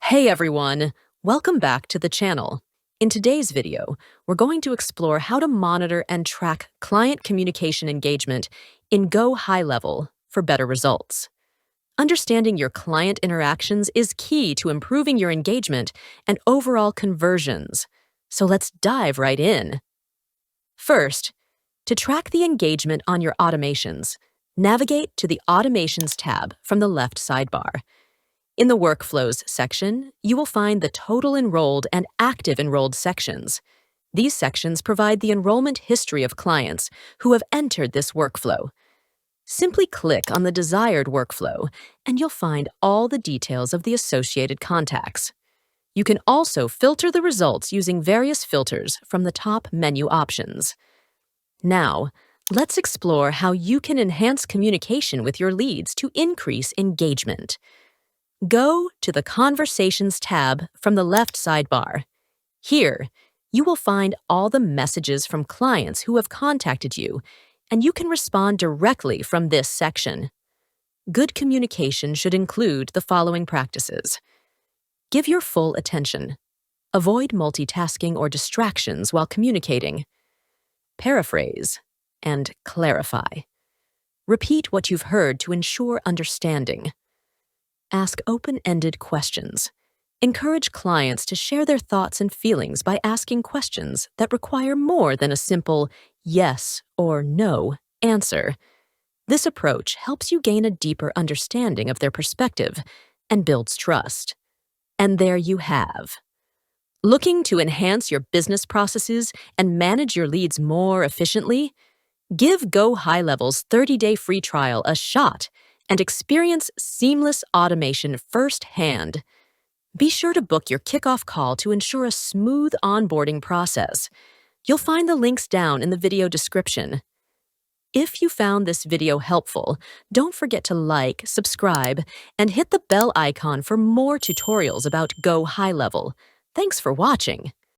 Hey everyone, welcome back to the channel. In today's video, we're going to explore how to monitor and track client communication engagement in GoHighLevel for better results. Understanding your client interactions is key to improving your engagement and overall conversions. So let's dive right in. First, to track the engagement on your automations, navigate to the Automations tab from the left sidebar. In the Workflows section, you will find the total enrolled and active enrolled sections. These sections provide the enrollment history of clients who have entered this workflow. Simply click on the desired workflow, and you'll find all the details of the associated contacts. You can also filter the results using various filters from the top menu options. Now, let's explore how you can enhance communication with your leads to increase engagement. Go to the Conversations tab from the left sidebar. Here, you will find all the messages from clients who have contacted you, and you can respond directly from this section. Good communication should include the following practices. Give your full attention. Avoid multitasking or distractions while communicating. Paraphrase and clarify. Repeat what you've heard to ensure understanding. Ask open-ended questions. Encourage clients to share their thoughts and feelings by asking questions that require more than a simple yes or no answer. This approach helps you gain a deeper understanding of their perspective and builds trust. And there you have. Looking to enhance your business processes and manage your leads more efficiently? Give GoHighLevel's 30-day free trial a shot and experience seamless automation firsthand. Be sure to book your kickoff call to ensure a smooth onboarding process. You'll find the links down in the video description. If you found this video helpful, don't forget to like, subscribe, and hit the bell icon for more tutorials about GoHighLevel. Thanks for watching.